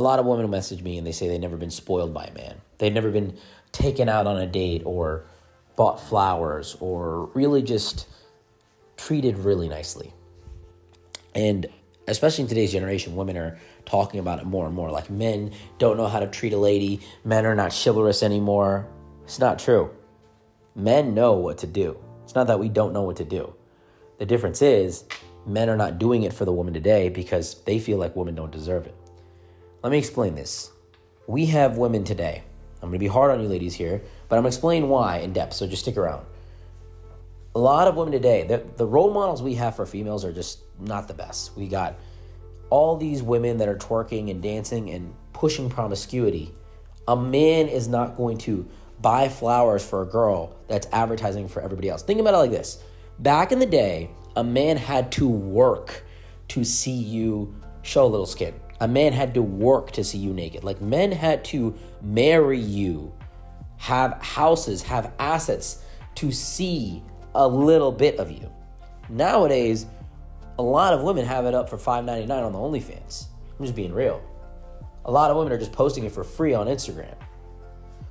a lot of women message me and they say they've never been spoiled by a man. They've never been taken out on a date or bought flowers or really just treated really nicely. And especially in today's generation, women are talking about it more and more. Like, men don't know how to treat a lady. Men are not chivalrous anymore. It's not true. Men know what to do. It's not that we don't know what to do. The difference is men are not doing it for the woman today because they feel like women don't deserve it. Let me explain this. We have women today. I'm going to be hard on you ladies here, but I'm going to explain why in depth, so just stick around. A lot of women today, the role models we have for females are just not the best. We got all these women that are twerking and dancing and pushing promiscuity. A man is not going to buy flowers for a girl that's advertising for everybody else. Think about it like this. Back in the day, a man had to work to see you show a little skin. A man had to work to see you naked. Like, men had to marry you, have houses, have assets to see a little bit of you. Nowadays, a lot of women have it up for $5.99 on the OnlyFans. I'm just being real. A lot of women are just posting it for free on Instagram.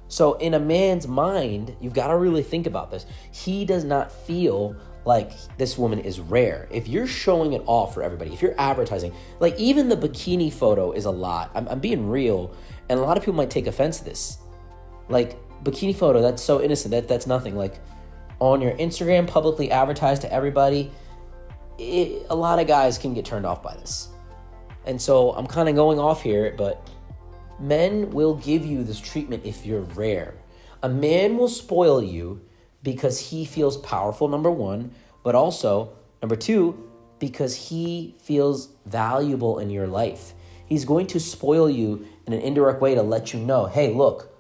So in a man's mind, you've got to really think about this. He does not feel like this woman is rare. If you're showing it off for everybody, if you're advertising, like even the bikini photo is a lot. I'm being real, and a lot of people might take offense to this. Like, bikini photo, that's so innocent. That's nothing. Like, on your Instagram, publicly advertised to everybody, a lot of guys can get turned off by this. And so I'm kind of going off here, but men will give you this treatment if you're rare. A man will spoil you because he feels powerful, number one, but also, number two, because he feels valuable in your life. He's going to spoil you in an indirect way to let you know, hey, look,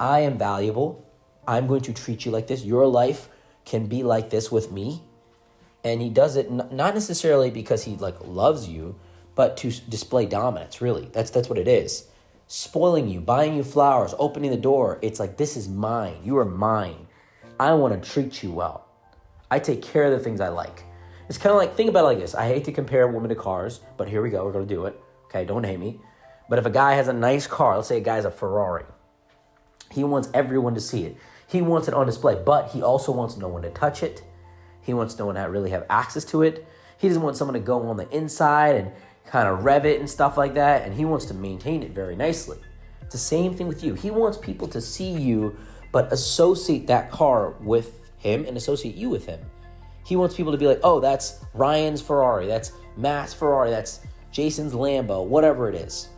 I am valuable. I'm going to treat you like this. Your life can be like this with me. And he does it not necessarily because he loves you, but to display dominance, really. That's what it is. Spoiling you, buying you flowers, opening the door. It's like, this is mine. You are mine. I want to treat you well. I take care of the things I like. It's kind of like, think about it like this. I hate to compare a woman to cars, but here we go. We're going to do it. Okay, don't hate me. But if a guy has a nice car, let's say a guy has a Ferrari, he wants everyone to see it. He wants it on display, but he also wants no one to touch it. He wants no one to really have access to it. He doesn't want someone to go on the inside and kind of rev it and stuff like that, and he wants to maintain it very nicely. It's the same thing with you. He wants people to see you, but associate that car with him and associate you with him. He wants people to be like, oh, that's Ryan's Ferrari, that's Matt's Ferrari, that's Jason's Lambo, whatever it is.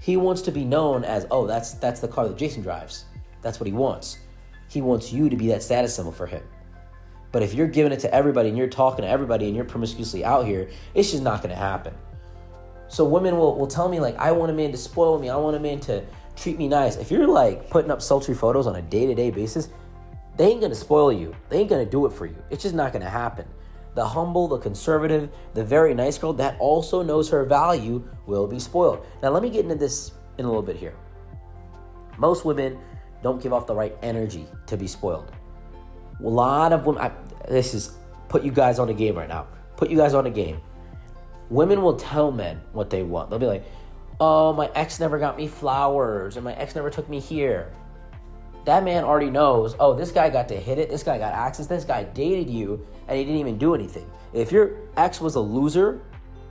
He wants to be known as, oh, that's the car that Jason drives. That's what he wants. He wants you to be that status symbol for him. But if you're giving it to everybody and you're talking to everybody and you're promiscuously out here, it's just not going to happen. So women will tell me, like, I want a man to spoil me. I want a man to treat me nice. If you're like putting up sultry photos on a day-to-day basis, they ain't going to spoil you. They ain't going to do it for you. It's just not going to happen. The humble, the conservative, the very nice girl that also knows her value will be spoiled. Now, let me get into this in a little bit here. Most women don't give off the right energy to be spoiled. A lot of women, put you guys on a game right now. Put you guys on a game. Women will tell men what they want. They'll be like, oh, my ex never got me flowers, and my ex never took me here. That man already knows, oh, this guy got to hit it, this guy got access, this guy dated you, and he didn't even do anything. If your ex was a loser,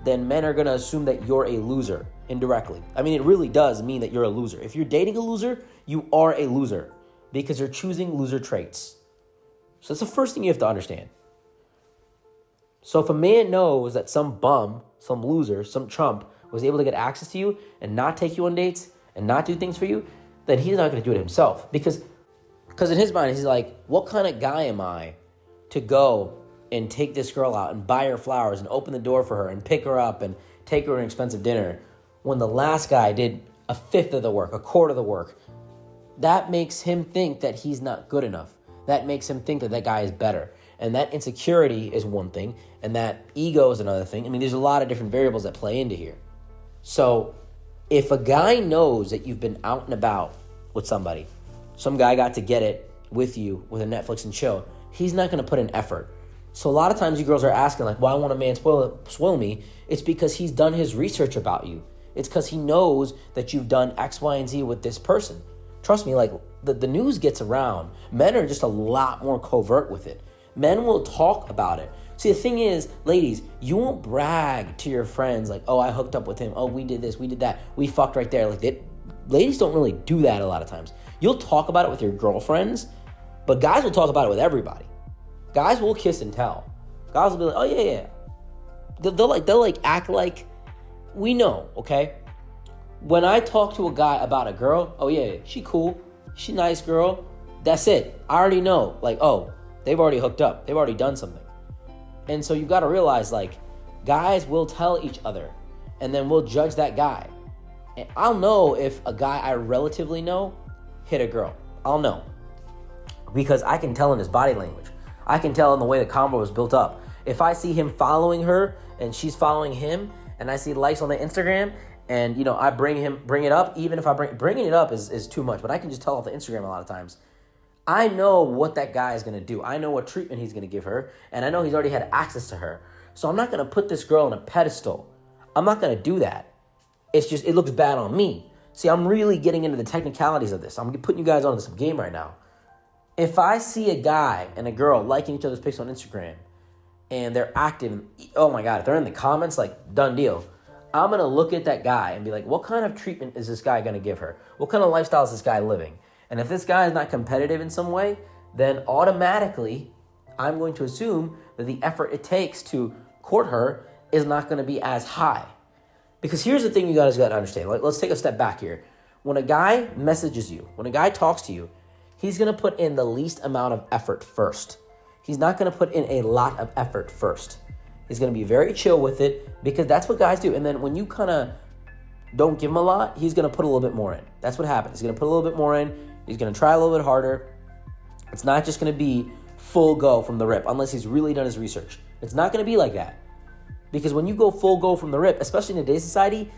then men are going to assume that you're a loser indirectly. I mean, it really does mean that you're a loser. If you're dating a loser, you are a loser because you're choosing loser traits. So that's the first thing you have to understand. So if a man knows that some bum, some loser, some chump was able to get access to you and not take you on dates and not do things for you, then he's not going to do it himself. Because in his mind, he's like, what kind of guy am I to go and take this girl out and buy her flowers and open the door for her and pick her up and take her to an expensive dinner when the last guy did a fifth of the work, a quarter of the work? That makes him think that he's not good enough. That makes him think that that guy is better. And that insecurity is one thing, and that ego is another thing. I mean, there's a lot of different variables that play into here. So if a guy knows that you've been out and about with somebody, some guy got to get it with you with a Netflix and chill, he's not going to put in effort. So a lot of times you girls are asking, like, well, I want a man spoil me. It's because he's done his research about you. It's because he knows that you've done X, Y, and Z with this person. Trust me, like the news gets around. Men are just a lot more covert with it. Men will talk about it. See, the thing is, ladies, you won't brag to your friends like, oh, I hooked up with him. Oh, we did this, we did that. We fucked right there. Like, ladies don't really do that a lot of times. You'll talk about it with your girlfriends, but guys will talk about it with everybody. Guys will kiss and tell. Guys will be like, oh, yeah. They'll act like we know, okay? When I talk to a guy about a girl, oh, yeah, she cool. She nice girl. That's it. I already know. Like, oh, they've already hooked up. They've already done something. And so you've got to realize, like, guys will tell each other, and then we'll judge that guy. And I'll know if a guy I relatively know hit a girl. I'll know. Because I can tell in his body language. I can tell in the way the combo was built up. If I see him following her and she's following him, and I see likes on the Instagram, and, you know, I bring it up, even if bringing it up is too much, but I can just tell off the Instagram a lot of times. I know what that guy is going to do. I know what treatment he's going to give her, and I know he's already had access to her. So I'm not going to put this girl on a pedestal. I'm not going to do that. It's just, it looks bad on me. See, I'm really getting into the technicalities of this. I'm putting you guys on some game right now. If I see a guy and a girl liking each other's pics on Instagram, and they're active, oh my God, if they're in the comments, like, done deal. I'm going to look at that guy and be like, what kind of treatment is this guy going to give her? What kind of lifestyle is this guy living? And if this guy is not competitive in some way, then automatically I'm going to assume that the effort it takes to court her is not going to be as high. Because here's the thing you guys got to understand. Like, let's take a step back here. When a guy messages you, when a guy talks to you, he's going to put in the least amount of effort first. He's not going to put in a lot of effort first. He's going to be very chill with it because that's what guys do. And then when you kind of don't give him a lot, he's going to put a little bit more in. That's what happens. He's going to put a little bit more in. He's going to try a little bit harder. It's not just going to be full go from the rip unless he's really done his research. It's not going to be like that. Because when you go full go from the rip, especially in today's society,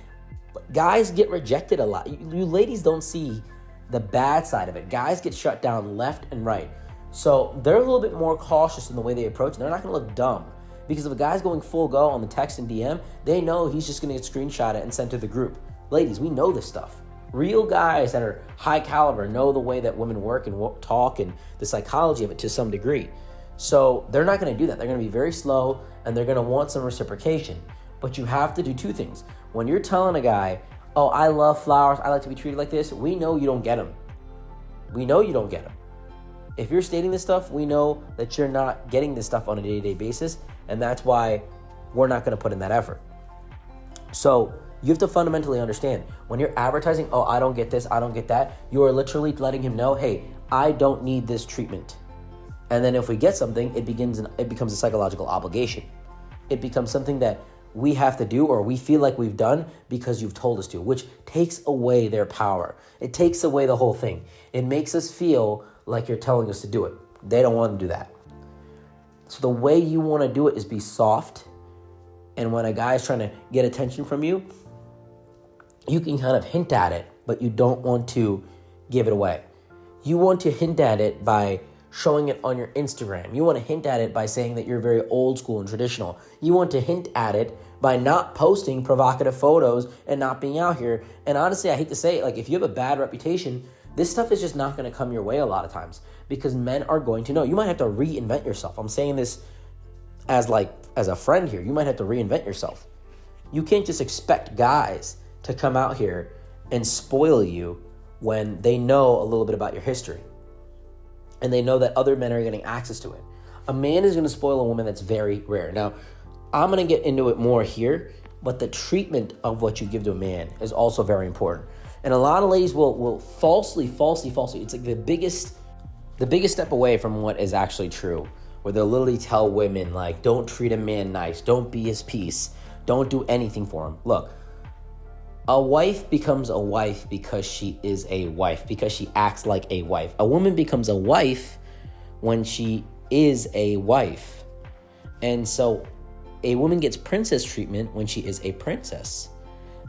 guys get rejected a lot. You ladies don't see the bad side of it. Guys get shut down left and right. So they're a little bit more cautious in the way they approach. They're not going to look dumb. Because if a guy's going full go on the text and DM, they know he's just going to get screenshotted and sent to the group. Ladies, we know this stuff. Real guys that are high caliber know the way that women work and talk and the psychology of it to some degree. So they're not going to do that. They're going to be very slow and they're going to want some reciprocation. But you have to do two things. When you're telling a guy, oh, I love flowers, I like to be treated like this, we know you don't get them. We know you don't get them. If you're stating this stuff, we know that you're not getting this stuff on a day-to-day basis, and that's why we're not going to put in that effort. So you have to fundamentally understand, when you're advertising, oh, I don't get this, I don't get that, you are literally letting him know, hey, I don't need this treatment. And then if we get something, it becomes a psychological obligation. It becomes something that we have to do or we feel like we've done because you've told us to, which takes away their power. It takes away the whole thing. It makes us feel like you're telling us to do it. They don't want to do that. So the way you want to do it is be soft. And when a guy's trying to get attention from you, you can kind of hint at it, but you don't want to give it away. You want to hint at it by showing it on your Instagram. You want to hint at it by saying that you're very old school and traditional. You want to hint at it by not posting provocative photos and not being out here. And honestly, I hate to say it, like if you have a bad reputation, this stuff is just not going to come your way a lot of times because men are going to know. You might have to reinvent yourself. I'm saying this as a friend here. You might have to reinvent yourself. You can't just expect guys to come out here and spoil you when they know a little bit about your history. And they know that other men are getting access to it. A man is going to spoil a woman that's very rare. Now, I'm going to get into it more here, but the treatment of what you give to a man is also very important. And a lot of ladies will falsely. It's like the biggest step away from what is actually true, where they'll literally tell women, like, don't treat a man nice, don't be his piece, don't do anything for him. Look, a wife becomes a wife because she is a wife, because she acts like a wife. A woman becomes a wife when she is a wife. And so a woman gets princess treatment when she is a princess.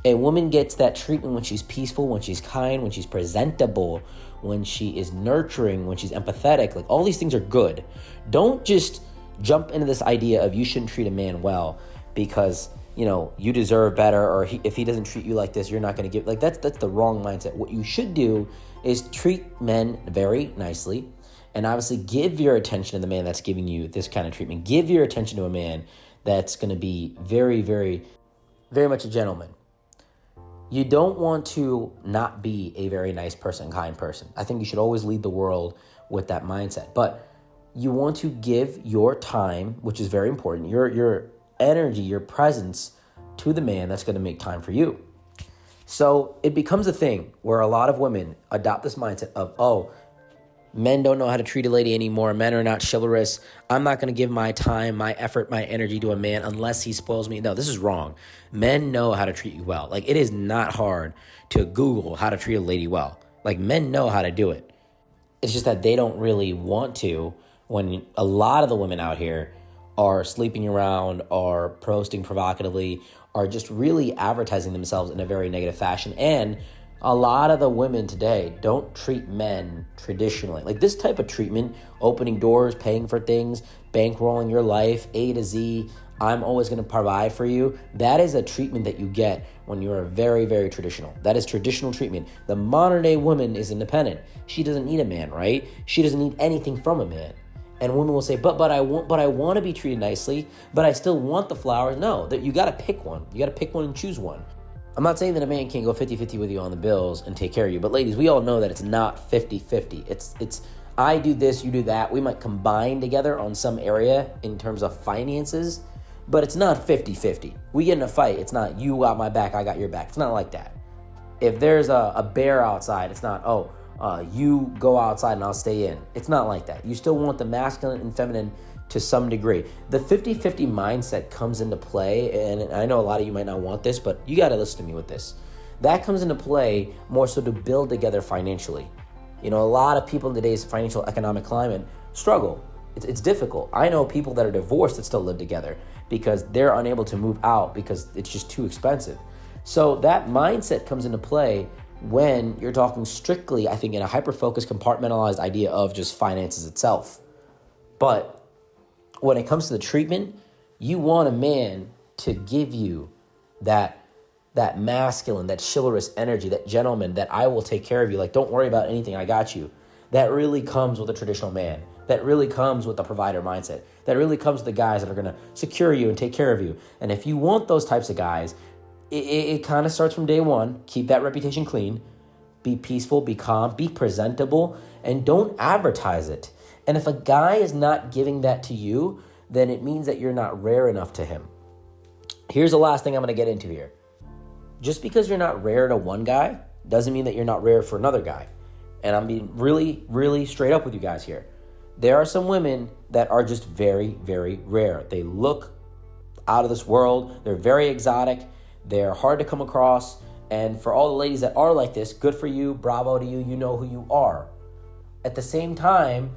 A woman gets that treatment when she's peaceful, when she's kind, when she's presentable, when she is nurturing, when she's empathetic. Like, all these things are good. Don't just jump into this idea of you shouldn't treat a man well because you deserve better, or if he doesn't treat you like this, you're not going to give. Like, that's the wrong mindset. What you should do is treat men very nicely, and obviously give your attention to the man that's giving you this kind of treatment. Give your attention to a man that's going to be very, very, very much a gentleman. You don't want to not be a very nice person, kind person. I think you should always lead the world with that mindset. But you want to give your time, which is very important, your energy, your presence to the man that's going to make time for you. So it becomes a thing where a lot of women adopt this mindset of, oh, men don't know how to treat a lady anymore. Men are not chivalrous. I'm not going to give my time, my effort, my energy to a man unless he spoils me. No, this is wrong. Men know how to treat you well. Like, it is not hard to Google how to treat a lady well. Like, men know how to do it. It's just that they don't really want to, when a lot of the women out here are sleeping around, are posting provocatively, are just really advertising themselves in a very negative fashion. And a lot of the women today don't treat men traditionally. Like, this type of treatment, opening doors, paying for things, bankrolling your life, A to Z, I'm always going to provide for you. That is a treatment that you get when you are very, very traditional. That is traditional treatment. The modern day woman is independent. She doesn't need a man, right? She doesn't need anything from a man. And women will say, but I want to be treated nicely, but I still want the flowers. No, that you got to pick one. You got to pick one and choose one. I'm not saying that a man can't go 50-50 with you on the bills and take care of you, but ladies, we all know that it's not 50-50. It's I do this, you do that. We might combine together on some area in terms of finances, but it's not 50-50. We get in a fight, it's not you got my back, I got your back. It's not like that. If there's a bear outside, it's not, you go outside and I'll stay in. It's not like that. You still want the masculine and feminine to some degree. The 50-50 mindset comes into play, and I know a lot of you might not want this, but you got to listen to me with this. That comes into play more so to build together financially. A lot of people in today's financial economic climate struggle. It's difficult. I know people that are divorced that still live together because they're unable to move out because it's just too expensive. So that mindset comes into play when you're talking strictly, I think, in a hyper-focused, compartmentalized idea of just finances itself. But when it comes to the treatment, you want a man to give you that masculine, that chivalrous energy, that gentleman, that I will take care of you. Like, don't worry about anything, I got you. That really comes with a traditional man. That really comes with a provider mindset. That really comes with the guys that are going to secure you and take care of you. And if you want those types of guys, it kind of starts from day one. Keep that reputation clean. Be peaceful, be calm, be presentable, and don't advertise it. And if a guy is not giving that to you, then it means that you're not rare enough to him. Here's the last thing I'm going to get into here. Just because you're not rare to one guy doesn't mean that you're not rare for another guy. And I'm being really, really straight up with you guys here. There are some women that are just very, very rare. They look out of this world. They're very exotic. They're hard to come across. And for all the ladies that are like this, good for you. Bravo to you. You know who you are. At the same time,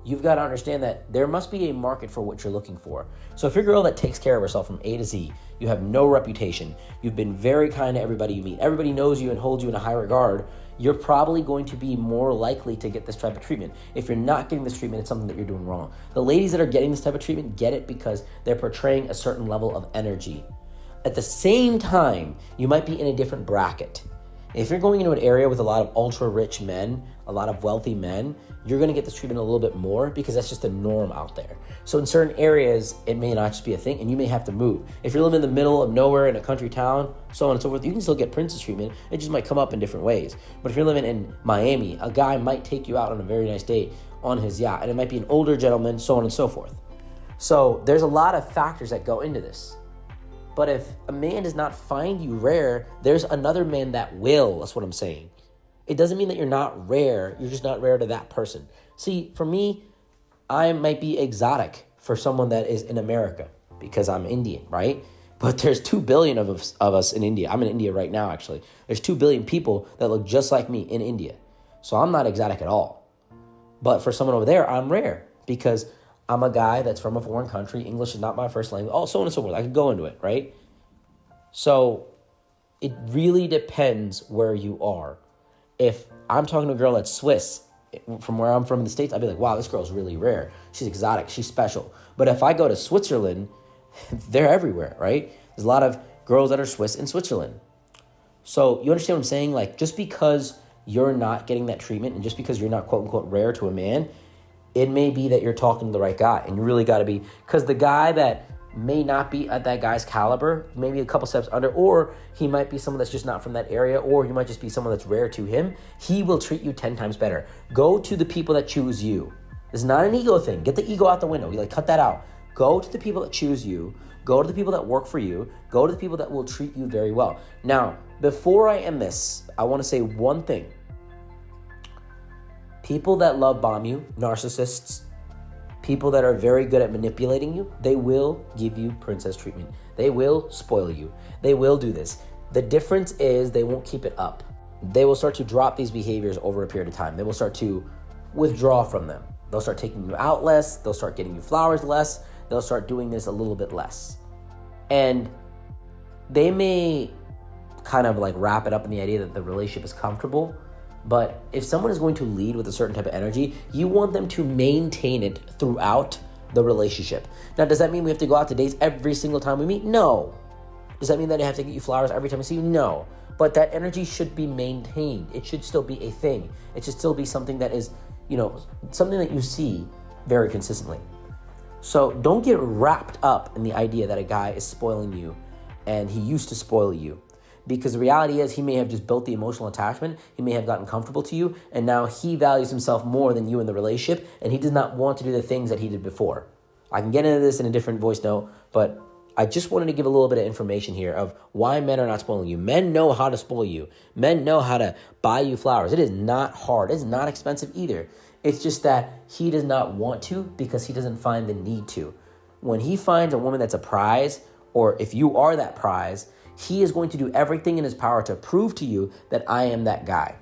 you've got to understand that there must be a market for what you're looking for. So if you're a girl that takes care of herself from A to Z, you have no reputation, you've been very kind to everybody you meet, everybody knows you and holds you in a high regard, you're probably going to be more likely to get this type of treatment. If you're not getting this treatment, it's something that you're doing wrong. The ladies that are getting this type of treatment get it because they're portraying a certain level of energy. At the same time, you might be in a different bracket. If you're going into an area with a lot of ultra-rich men, a lot of wealthy men, you're going to get this treatment a little bit more because that's just the norm out there. So in certain areas, it may not just be a thing, and you may have to move. If you're living in the middle of nowhere in a country town, so on and so forth, you can still get princess treatment. It just might come up in different ways. But if you're living in Miami, a guy might take you out on a very nice date on his yacht, and it might be an older gentleman, so on and so forth. So there's a lot of factors that go into this. But if a man does not find you rare, there's another man that will. That's what I'm saying. It doesn't mean that you're not rare. You're just not rare to that person. See, for me, I might be exotic for someone that is in America because I'm Indian, right? But there's 2 billion of us in India. I'm in India right now, actually. There's 2 billion people that look just like me in India. So I'm not exotic at all. But for someone over there, I'm rare because I'm a guy that's from a foreign country. English is not my first language. Oh, so on and so forth. I could go into it, right? So it really depends where you are. If I'm talking to a girl that's Swiss, from where I'm from in the States, I'd be like, wow, this girl's really rare. She's exotic. She's special. But if I go to Switzerland, they're everywhere, right? There's a lot of girls that are Swiss in Switzerland. So you understand what I'm saying? Like, just because you're not getting that treatment and just because you're not quote unquote rare to a man, it may be that you're talking to the right guy. And you really got to be, because the guy that may not be at that guy's caliber, maybe a couple steps under, or he might be someone that's just not from that area, or you might just be someone that's rare to him. He will treat you 10 times better. Go to the people that choose you. This is not an ego thing. Get the ego out the window. You cut that out. Go to the people that choose you. Go to the people that work for you. Go to the people that will treat you very well. Now, before I end this, I want to say one thing. People that love bomb you, narcissists, people that are very good at manipulating you, they will give you princess treatment. They will spoil you. They will do this. The difference is they won't keep it up. They will start to drop these behaviors over a period of time. They will start to withdraw from them. They'll start taking you out less. They'll start getting you flowers less. They'll start doing this a little bit less. And they may kind of wrap it up in the idea that the relationship is comfortable. But if someone is going to lead with a certain type of energy, you want them to maintain it throughout the relationship. Now, does that mean we have to go out to dates every single time we meet? No. Does that mean that I have to get you flowers every time I see you? No. But that energy should be maintained. It should still be a thing. It should still be something that is, something that you see very consistently. So don't get wrapped up in the idea that a guy is spoiling you and he used to spoil you. Because the reality is he may have just built the emotional attachment. He may have gotten comfortable to you. And now he values himself more than you in the relationship. And he does not want to do the things that he did before. I can get into this in a different voice note. But I just wanted to give a little bit of information here of why men are not spoiling you. Men know how to spoil you. Men know how to buy you flowers. It is not hard. It's not expensive either. It's just that he does not want to because he doesn't find the need to. When he finds a woman that's a prize, or if you are that prize, he is going to do everything in his power to prove to you that I am that guy.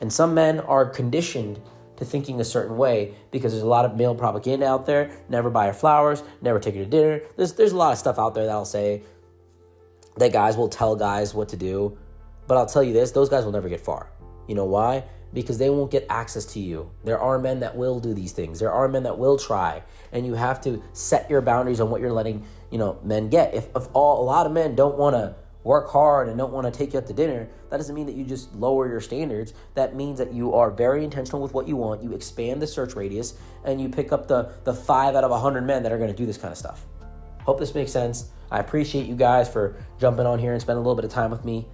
And some men are conditioned to thinking a certain way because there's a lot of male propaganda out there. Never buy her flowers, never take her to dinner. There's a lot of stuff out there that'll say that guys will tell guys what to do. But I'll tell you this, those guys will never get far. You know why? Because they won't get access to you. There are men that will do these things. There are men that will try. And you have to set your boundaries on what you're letting men get. If a lot of men don't want to work hard and don't want to take you out to dinner, that doesn't mean that you just lower your standards. That means that you are very intentional with what you want. You expand the search radius and you pick up the 5 out of 100 men that are going to do this kind of stuff. Hope this makes sense. I appreciate you guys for jumping on here and spending a little bit of time with me.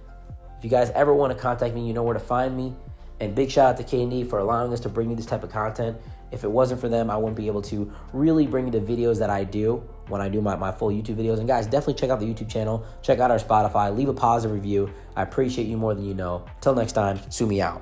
If you guys ever want to contact me, you know where to find me. And big shout out to K&D for allowing us to bring you this type of content. If it wasn't for them, I wouldn't be able to really bring you the videos that I do when I do my full YouTube videos. And guys, definitely check out the YouTube channel. Check out our Spotify. Leave a positive review. I appreciate you more than you know. Till next time, sue me out.